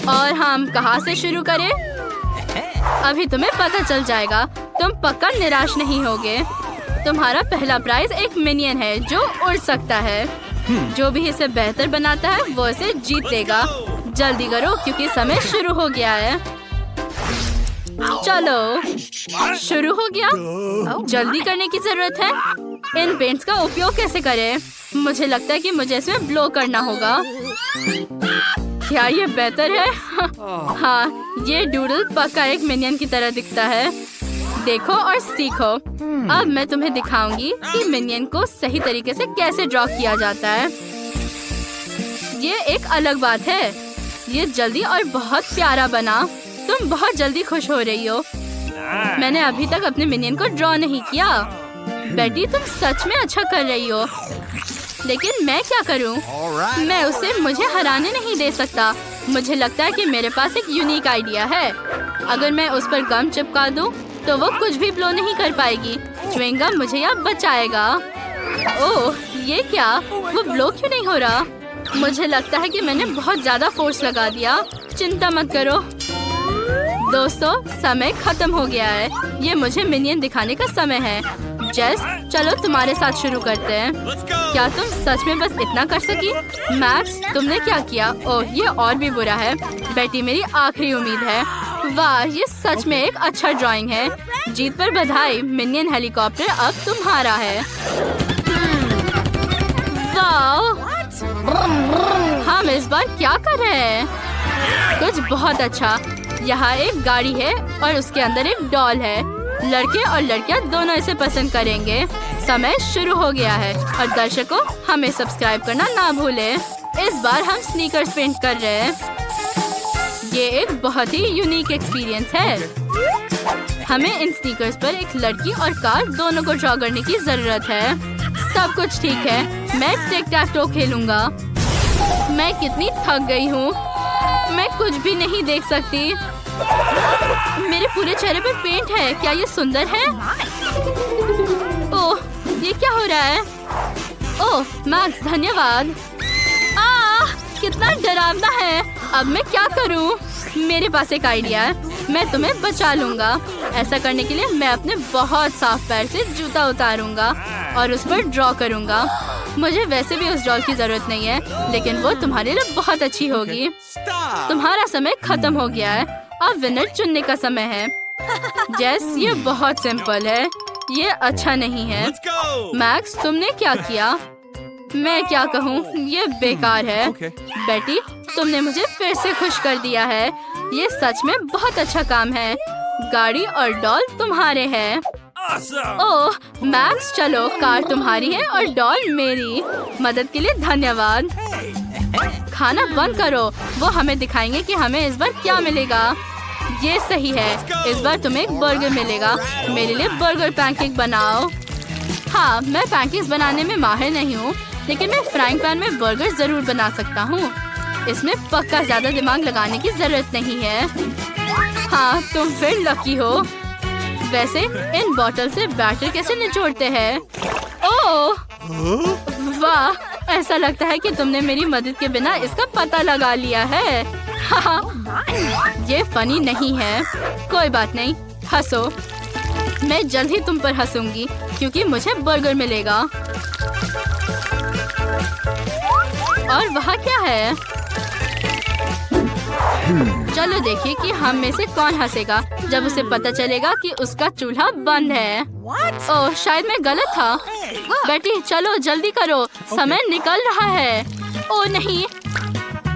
और हम कहाँ से शुरू करें? अभी तुम्हें पता चल जाएगा। तुम पक्का निराश नहीं होगे। तुम्हारा पहला प्राइज एक मिनियन है जो उड़ सकता है। जो भी इसे बेहतर बनाता है वो इसे जीत लेगा। जल्दी करो क्योंकि समय शुरू हो गया है। चलो शुरू हो गया। जल्दी करने की जरूरत है। इन पेंट्स का उपयोग कैसे करें? मुझे लगता है कि मुझे इसमें ब्लो करना होगा। क्या ये बेहतर है? हाँ, ये डूडल पक्का एक मिनियन की तरह दिखता है। देखो और सीखो। अब मैं तुम्हें दिखाऊंगी कि मिनियन को सही तरीके से कैसे ड्रॉ किया जाता है। ये एक अलग बात है। ये जल्दी और बहुत प्यारा बना। तुम बहुत जल्दी खुश हो रही हो। मैंने अभी तक अपने मिनियन को ड्रॉ नहीं किया। बेटी तुम सच में अच्छा कर रही हो। लेकिन मैं क्या करूं? मैं उसे मुझे हराने नहीं दे सकता। मुझे लगता है कि मेरे पास एक यूनिक आइडिया है। अगर मैं उस पर गम चिपका दूं, तो वो कुछ भी ब्लो नहीं कर पाएगी। च्युइंगम मुझे यहाँ बचाएगा। ओह, ये क्या? वो ब्लो क्यों नहीं हो रहा? मुझे लगता है कि मैंने बहुत ज्यादा फोर्स लगा दिया। चिंता मत करो दोस्तों, समय खत्म हो गया है। ये मुझे मिनियन दिखाने का समय है। जेस, चलो तुम्हारे साथ शुरू करते हैं। क्या तुम सच में बस इतना कर सकी? मैक्स, तुमने क्या किया? ओह, ये और भी बुरा है। बेटी मेरी आखिरी उम्मीद है। वाह, ये सच में एक अच्छा ड्राइंग है। जीत पर बधाई। मिनियन हेलीकॉप्टर अब तुम्हारा है। वाह, हम इस बार क्या कर रहे हैं? कुछ बहुत अच्छा। यहाँ एक गाड़ी है और उसके अंदर एक डॉल है। लड़के और लड़कियाँ दोनों इसे पसंद करेंगे। समय शुरू हो गया है और दर्शकों, हमें सब्सक्राइब करना ना भूलें। इस बार हम स्नीकर्स पेंट कर रहे हैं। ये एक बहुत ही यूनिक एक्सपीरियंस है। हमें इन स्नीकर्स पर एक लड़की और कार दोनों को ड्रॉ करने की जरूरत है। सब कुछ ठीक है। मैं टिक टैक टो खेलूंगा। मैं कितनी थक गई हूँ। मैं कुछ भी नहीं देख सकती। मेरे पूरे चेहरे पर पेंट है। क्या ये सुंदर है? ओह, ये क्या हो रहा है? ओह मैक्स, धन्यवाद। कितना डरावना है। अब मैं क्या करूं? मेरे पास एक आइडिया है। मैं तुम्हें बचा लूंगा। ऐसा करने के लिए मैं अपने बहुत साफ पैर से जूता उतारूंगा और उस पर ड्रॉ करूंगा। मुझे वैसे भी उस डॉल की जरूरत नहीं है, लेकिन वो तुम्हारे लिए बहुत अच्छी होगी। तुम्हारा समय खत्म हो गया है। अब विनर चुनने का समय है। जेस, ये बहुत सिंपल है। ये अच्छा नहीं है। मैक्स, तुमने क्या किया? मैं क्या कहूँ, ये बेकार है। बेटी, तुमने मुझे फिर से खुश कर दिया है। ये सच में बहुत अच्छा काम है। गाड़ी और डॉल तुम्हारे हैं। ओह मैक्स, चलो कार तुम्हारी है और डॉल मेरी। मदद के लिए धन्यवाद। खाना बंद करो। वो हमें दिखाएंगे कि हमें इस बार क्या मिलेगा। ये सही है। इस बार तुम्हें एक बर्गर मिलेगा। मेरे लिए बर्गर पैनकेक बनाओ। हाँ, मैं पैनकेक्स बनाने में माहिर नहीं हूँ, लेकिन मैं फ्राइंग पैन में बर्गर जरूर बना सकता हूँ। इसमें पक्का ज्यादा दिमाग लगाने की जरूरत नहीं है। हाँ, तुम फिर लकी हो। वैसे इन बॉटल से बैटर कैसे निचोड़ते हैं? ओह वाह, ऐसा लगता है कि तुमने मेरी मदद के बिना इसका पता लगा लिया है। ये फनी नहीं है। कोई बात नहीं, हंसो। मैं जल्द ही तुम पर हंसूंगी क्योंकि मुझे बर्गर मिलेगा। और वहाँ क्या है? चलो देखिए कि हम में से कौन हंसेगा जब उसे पता चलेगा कि उसका चूल्हा बंद है। ओह, शायद मैं गलत था। बेटी चलो जल्दी करो, समय निकल रहा है। ओह नहीं,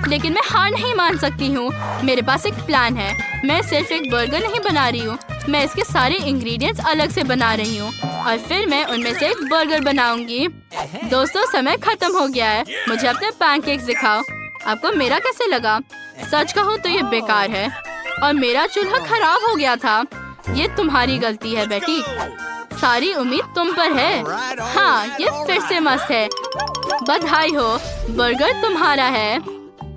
लेकिन मैं हार नहीं मान सकती हूँ। मेरे पास एक प्लान है। मैं सिर्फ एक बर्गर नहीं बना रही हूँ, मैं इसके सारे इंग्रेडिएंट्स अलग से बना रही हूँ और फिर मैं उनमें से एक बर्गर बनाऊंगी। दोस्तों, समय खत्म हो गया है। मुझे अपने पैनकेक्स दिखाओ। आपको मेरा कैसे लगा? सच कहूँ तो ये बेकार है और मेरा चूल्हा खराब हो गया था। ये तुम्हारी गलती है बेटी। सारी उम्मीद तुम पर है। हाँ, ये फिर से मस्त है। बधाई हो, बर्गर तुम्हारा है।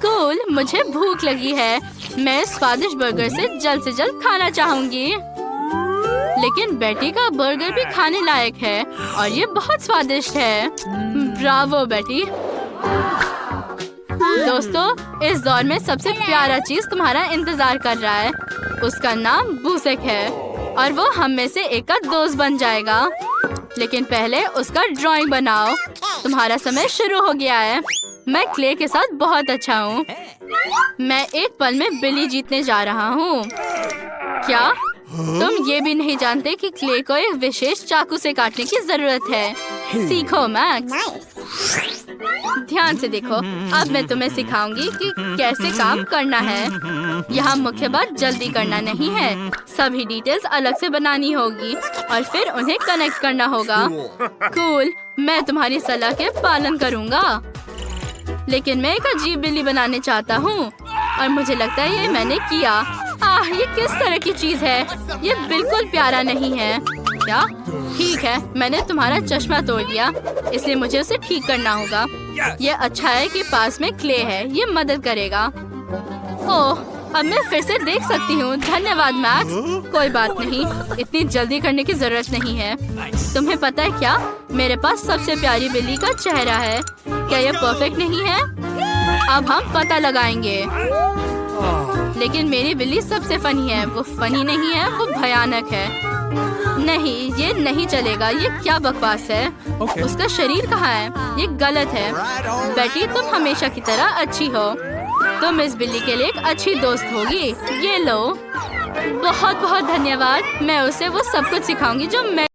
कूल, मुझे भूख लगी है। मैं स्वादिष्ट बर्गर से जल्द खाना चाहूंगी। लेकिन बेटी का बर्गर भी खाने लायक है और ये बहुत स्वादिष्ट है। ब्रावो बेटी। दोस्तों, इस दौर में सबसे प्यारा चीज तुम्हारा इंतजार कर रहा है। उसका नाम बूसेक है और वो हम में से एक का दोस्त बन जाएगा। लेकिन पहले उसका ड्राइंग बनाओ। तुम्हारा समय शुरू हो गया है। मैं क्ले के साथ बहुत अच्छा हूँ। मैं एक पल में बिल्ली जीतने जा रहा हूँ। क्या तुम ये भी नहीं जानते कि क्ले को एक विशेष चाकू से काटने की जरूरत है? सीखो मैक्स। ध्यान से देखो। अब मैं तुम्हें सिखाऊंगी कि कैसे काम करना है। यहाँ मुख्य बात जल्दी करना नहीं है। सभी डिटेल्स अलग से बनानी होगी और फिर उन्हें कनेक्ट करना होगा। कूल। मैं तुम्हारी सलाह के पालन करूँगा। लेकिन मैं एक अजीब बिल्ली बनाने चाहता हूँ और मुझे लगता है ये मैंने किया। ये किस तरह की चीज है? ये बिल्कुल प्यारा नहीं है। क्या? ठीक है, मैंने तुम्हारा चश्मा तोड़ दिया, इसलिए मुझे उसे ठीक करना होगा। ये अच्छा है कि पास में क्ले है, ये मदद करेगा। ओह, अब मैं फिर से देख सकती हूँ। धन्यवाद मैक्स। कोई बात नहीं, इतनी जल्दी करने की जरूरत नहीं है। तुम्हें पता है क्या? मेरे पास सबसे प्यारी बिल्ली का चेहरा है। क्या ये परफेक्ट नहीं है? अब हम पता लगाएंगे। लेकिन मेरी बिल्ली सबसे फनी है। वो फनी नहीं है, वो भयानक है। नहीं, ये नहीं चलेगा। ये क्या बकवास है? उसका शरीर कहाँ है? ये गलत है। बेटी, तुम हमेशा की तरह अच्छी हो। तुम इस बिल्ली के लिए एक अच्छी दोस्त होगी। ये लो। बहुत बहुत धन्यवाद। मैं उसे वो सब कुछ सिखाऊंगी जो मैं।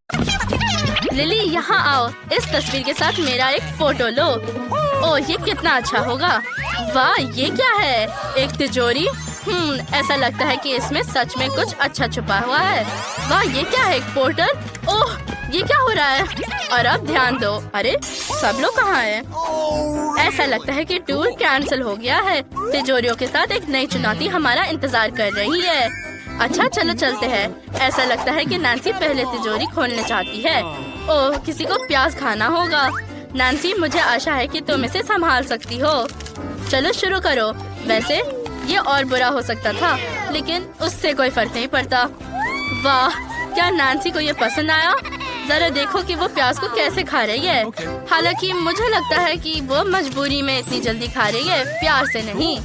लिली, यहाँ आओ। इस तस्वीर के साथ मेरा एक फोटो लो। ओह, ये कितना अच्छा होगा। वाह, ये क्या है? एक तिजोरी। ऐसा लगता है कि इसमें सच में कुछ अच्छा छुपा हुआ है। वाह, ये क्या है? एक पोर्टल। ओह, ये क्या हो रहा है? और अब ध्यान दो। अरे, सब लोग कहाँ हैं? ऐसा लगता है कि टूर कैंसिल हो गया है। तिजोरियों के साथ एक नई चुनौती हमारा इंतजार कर रही है। अच्छा, चलो चलते हैं। ऐसा लगता है कि नैन्सी पहले तिजोरी खोलना चाहती है। ओह, किसी को प्याज खाना होगा। नैन्सी, मुझे आशा है कि तुम इसे संभाल सकती हो। चलो शुरू करो। वैसे ये और बुरा हो सकता था, लेकिन उससे कोई फर्क नहीं पड़ता। वाह, क्या नैन्सी को ये पसंद आया? जरा देखो कि वो प्याज को कैसे खा रही है। हालांकि मुझे लगता है कि वो मजबूरी में इतनी जल्दी खा रही है, प्यार से नहीं।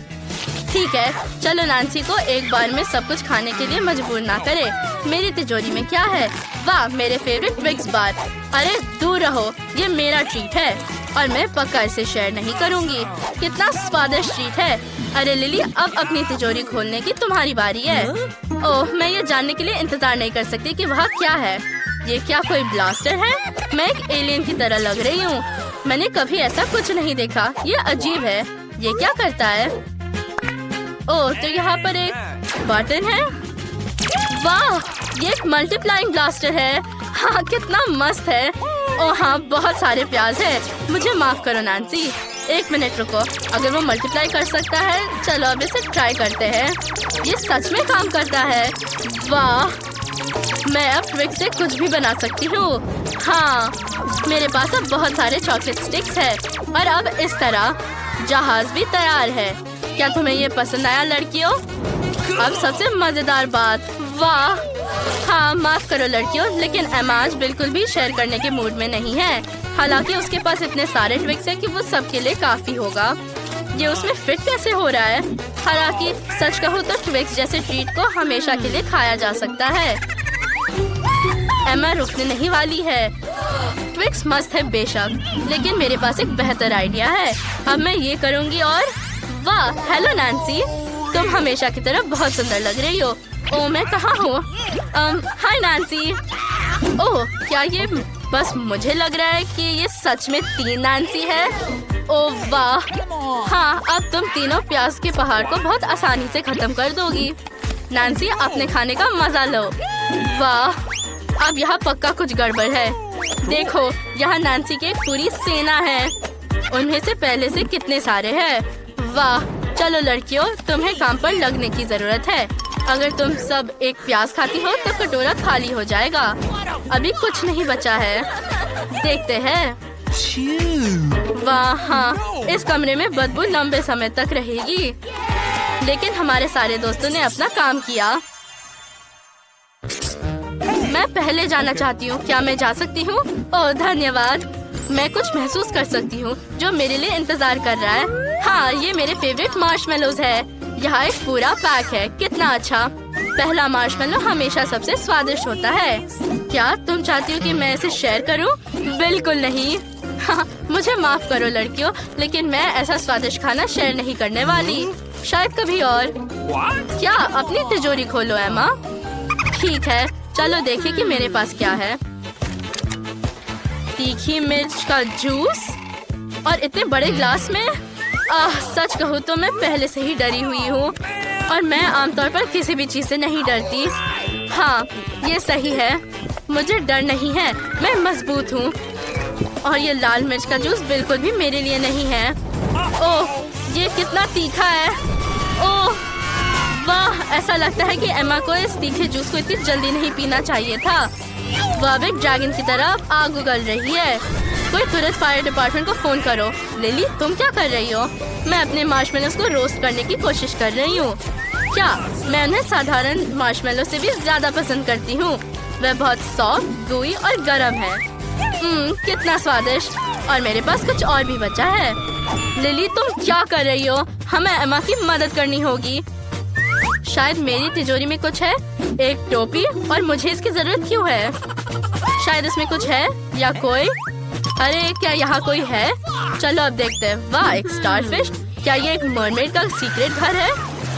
ठीक है, चलो नैन्सी को एक बार में सब कुछ खाने के लिए मजबूर ना करे। मेरी तिजोरी में क्या है? वाह, मेरे फेवरेट ट्विक्स बार। अरे दूर रहो, ये मेरा ट्रीट है और मैं पक्का इसे शेयर नहीं करूंगी। कितना स्वादिष्ट ट्रीट है। अरे लिली, अब अपनी तिजोरी खोलने की तुम्हारी बारी है। ओह, मैं ये जानने के लिए इंतजार नहीं कर सकती कि वहाँ क्या है। ये क्या कोई ब्लास्टर है? मैं एक एलियन की तरह लग रही हूँ। मैंने कभी ऐसा कुछ नहीं देखा। ये अजीब है। ये क्या करता है? ओह, तो यहाँ पर एक बटन है। वाह, ये एक मल्टीप्लाइंग ब्लास्टर है। हाँ, कितना मस्त है। ओह हाँ, बहुत सारे प्याज है। मुझे माफ करो नैन्सी। एक मिनट रुको। अगर वो मल्टीप्लाई कर सकता है, चलो अब इसे ट्राई करते हैं। ये सच में काम करता है। वाह, मैं अब ट्विक्स से कुछ भी बना सकती हूँ। हाँ, मेरे पास अब बहुत सारे चॉकलेट स्टिक्स है और अब इस तरह जहाज भी तैयार है। क्या तुम्हें ये पसंद आया लड़कियों? अब सबसे मजेदार बात। वाह, हाँ, माफ करो लड़कियों, लेकिन एमा आज बिल्कुल भी शेयर करने के मूड में नहीं है। हालांकि उसके पास इतने सारे ट्विक्स हैं कि वो सबके लिए काफी होगा। ये उसमें फिट कैसे हो रहा है? हालांकि सच कहूँ तो ट्विक्स जैसे ट्रीट को हमेशा के लिए खाया जा सकता है। एमा रुकने नहीं वाली है। ट्विक्स मस्त है बेशक, लेकिन मेरे पास एक बेहतर आइडिया है। अब मैं ये करूँगी और वाह, हेलो नैन्सी, तुम हमेशा की तरह बहुत सुंदर लग रही हो। ओह, मैं कहाँ हूँ? हाय नैन्सी। ओह, क्या ये बस मुझे लग रहा है कि ये सच में 3 नैन्सी है? ओह वाह, हाँ, अब तुम तीनों प्याज के पहाड़ को बहुत आसानी से खत्म कर दोगी। नैन्सी, अपने खाने का मजा लो। वाह, अब यहाँ पक्का कुछ गड़बड़ है। देखो, यहाँ नैन्सी की एक पूरी सेना है। उनमें से पहले से कितने सारे हैं। वाह, चलो लड़कियों, तुम्हें काम पर लगने की जरूरत है। अगर तुम सब एक प्याज खाती हो तो कटोरा खाली हो जाएगा। अभी कुछ नहीं बचा है। देखते हैं। वाह, हाँ, इस कमरे में बदबू लंबे समय तक रहेगी। लेकिन हमारे सारे दोस्तों ने अपना काम किया। मैं पहले जाना चाहती हूँ। क्या मैं जा सकती हूँ? ओह धन्यवाद। मैं कुछ महसूस कर सकती हूँ जो मेरे लिए इंतजार कर रहा है। हाँ, ये मेरे फेवरेट मार्शमेलोज है। यहाँ एक पूरा पैक है। कितना अच्छा। पहला मार्शमेलो हमेशा सबसे स्वादिष्ट होता है। क्या तुम चाहती हो कि मैं इसे शेयर करूं? बिल्कुल नहीं। हाँ, मुझे माफ करो लड़कियों, लेकिन मैं ऐसा स्वादिष्ट खाना शेयर नहीं करने वाली। शायद कभी और। क्या अपनी तिजोरी खोलो एमा। ठीक है, चलो देखें कि मेरे पास क्या है। तीखी मिर्च का जूस और इतने बड़े ग्लास में। सच कहूँ तो मैं पहले से ही डरी हुई हूँ और मैं आमतौर पर किसी भी चीज से नहीं डरती। हाँ, ये सही है। मुझे डर नहीं है, मैं मजबूत हूँ। और ये लाल मिर्च का जूस बिल्कुल भी मेरे लिए नहीं है। ओह, ये कितना तीखा है। ओह वाह, ऐसा लगता है कि एमा को इस तीखे जूस को इतनी जल्दी नहीं पीना चाहिए था। वह एक ड्रैगन की तरह आग उगल रही है। कोई तुरंत फायर डिपार्टमेंट को फोन करो। लिली, तुम क्या कर रही हो? मैं अपने मार्शमेलोस को रोस्ट करने की कोशिश कर रही हूँ। क्या मैं उन्हें साधारण मार्शमेलो से भी ज्यादा पसंद करती हूँ। वह बहुत सॉफ्ट, gooey और गर्म है। कितना स्वादिष्ट। और मेरे पास कुछ और भी बचा है। लिली, तुम क्या कर रही हो? हमें एमा की मदद करनी होगी। शायद मेरी तिजोरी में कुछ है। एक टोपी, और मुझे इसकी जरूरत क्यों है? शायद इसमें कुछ है या कोई। अरे क्या यहाँ कोई है? चलो अब देखते हैं। वाह, एक स्टारफिश। क्या ये एक मरमेड का सीक्रेट घर है?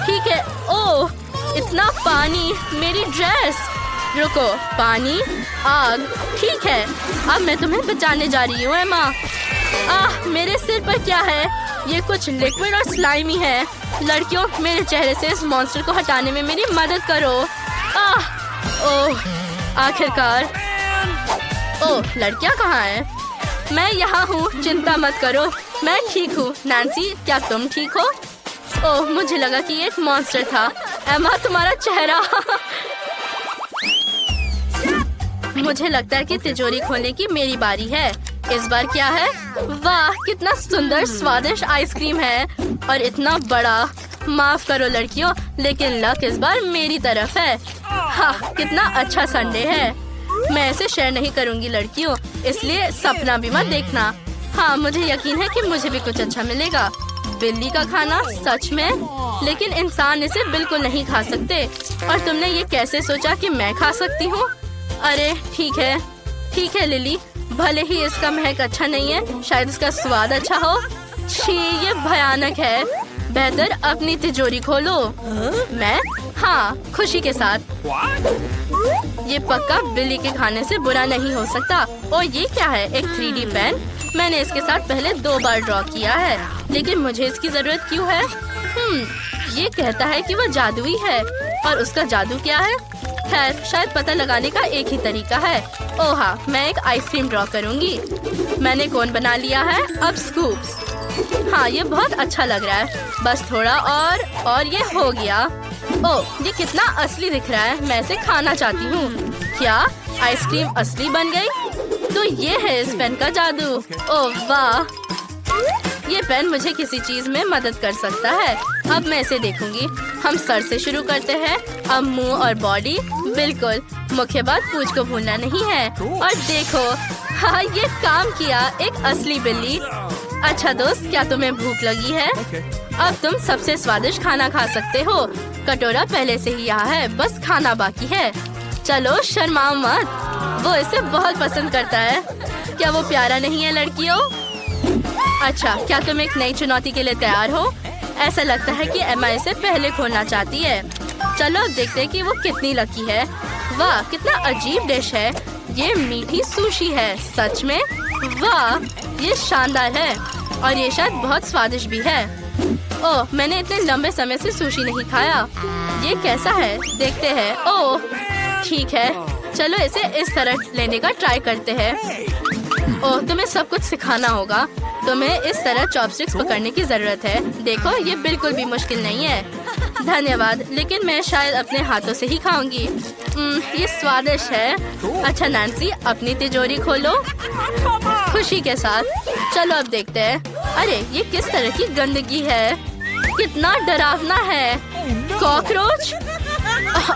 ठीक है। ओह, इतना पानी। मेरी ड्रेस। रुको, पानी, आग। ठीक है, अब मैं तुम्हें बचाने जा रही हूँ एमा। मेरे सिर पर क्या है? ये कुछ लिक्विड और स्लाइमी है। लड़कियों, मेरे चेहरे से इस मॉन्स्टर को हटाने में मेरी मदद करो। ओह, आखिरकार। ओह, लड़कियाँ कहाँ हैं? मैं यहाँ हूँ, चिंता मत करो, मैं ठीक हूँ। नैन्सी, क्या तुम ठीक हो? ओह, मुझे लगा कि ये एक मॉन्स्टर था। एमा, तुम्हारा चेहरा। मुझे लगता है कि तिजोरी खोलने की मेरी बारी है। इस बार क्या है? वाह, कितना सुंदर स्वादिष्ट आइसक्रीम है और इतना बड़ा। माफ करो लड़कियों, लेकिन लक इस बार मेरी तरफ है। हाँ, कितना अच्छा संडे है। मैं इसे शेयर नहीं करूंगी लड़कियों, इसलिए सपना भी मत देखना। हाँ, मुझे यकीन है कि मुझे भी कुछ अच्छा मिलेगा। बिल्ली का खाना, सच में? लेकिन इंसान इसे बिल्कुल नहीं खा सकते। और तुमने ये कैसे सोचा कि मैं खा सकती हूँ? अरे ठीक है लिली, भले ही इसका महक अच्छा नहीं है, शायद इसका स्वाद अच्छा हो। छी, ये भयानक है। बेहतर अपनी तिजोरी खोलो। मैं? हाँ, खुशी के साथ। ये पक्का बिल्ली के खाने से बुरा नहीं हो सकता। और ये क्या है? एक 3D पेन। मैंने इसके साथ पहले 2 बार ड्रॉ किया है, लेकिन मुझे इसकी जरूरत क्यों है? ये कहता है कि वह जादुई है। और उसका जादू क्या है? खैर, शायद पता लगाने का एक ही तरीका है। ओह हाँ, मैं एक आइसक्रीम ड्रॉ करूंगी। मैंने कोन बना लिया है। अब स्कूप्स। हाँ, ये बहुत अच्छा लग रहा है। बस थोड़ा और ये हो गया। ओह, ये कितना असली दिख रहा है। मैं इसे खाना चाहती हूँ। क्या आइसक्रीम असली बन गई? तो ये है इस पेन का जादू। ओह वाह, ये पेन मुझे किसी चीज में मदद कर सकता है। अब मैं इसे देखूंगी। हम सर से शुरू करते हैं, अब मुंह और बॉडी। बिल्कुल, मुख्य बात पूंछ को भूलना नहीं है। और देखो, हाँ, ये काम किया। एक असली बिल्ली। अच्छा दोस्त, क्या तुम्हें भूख लगी है? अब तुम सबसे स्वादिष्ट खाना खा सकते हो। कटोरा पहले से ही यहाँ है, बस खाना बाकी है। चलो, शर्माओ मत, वो इसे बहुत पसंद करता है। क्या वो प्यारा नहीं है लड़कियों? अच्छा, क्या तुम एक नई चुनौती के लिए तैयार हो? ऐसा लगता है कि एमा इसे पहले खोलना चाहती है। चलो अब देखते हैं कि वो कितनी लकी है। वाह, कितना अजीब डिश है। ये मीठी सुशी है। सच में? वाह, ये शानदार है और ये शायद बहुत स्वादिष्ट भी है। ओह, मैंने इतने लंबे समय से सुशी नहीं खाया। ये कैसा है? देखते हैं। ओह, ठीक है, चलो इसे इस तरह लेने का ट्राई करते हैं। ओह, तुम्हें सब कुछ सिखाना होगा। तुम्हें इस तरह चॉपस्टिक्स पकड़ने की जरूरत है। देखो, ये बिल्कुल भी मुश्किल नहीं है। धन्यवाद, लेकिन मैं शायद अपने हाथों से ही खाऊंगी। ये स्वादिष्ट है। अच्छा नैन्सी, अपनी तिजोरी खोलो। खुशी के साथ। चलो अब देखते हैं। अरे, ये किस तरह की गंदगी है? कितना डरावना है। कॉकरोच।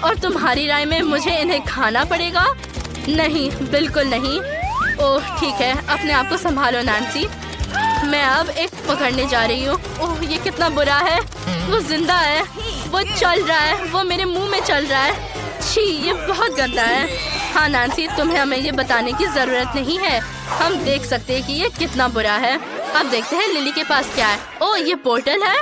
और तुम्हारी राय में मुझे इन्हें खाना पड़ेगा? नहीं, बिल्कुल नहीं। ओह ठीक है, अपने आप को संभालो नैन्सी। मैं अब एक पकड़ने जा रही हूँ। ओह ये कितना बुरा है। वो जिंदा है, वो चल रहा है, वो मेरे मुंह में चल रहा है। छी ये बहुत गंदा है। हाँ नैन्सी, तुम्हें हमें ये बताने की जरूरत नहीं है, हम देख सकते हैं कि ये कितना बुरा है। अब देखते हैं लिली के पास क्या है। ओह ये पोर्टल है।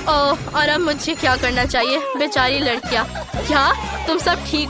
ओह और अब मुझे क्या करना चाहिए? बेचारी लड़कियाँ। क्या तुम सब ठीक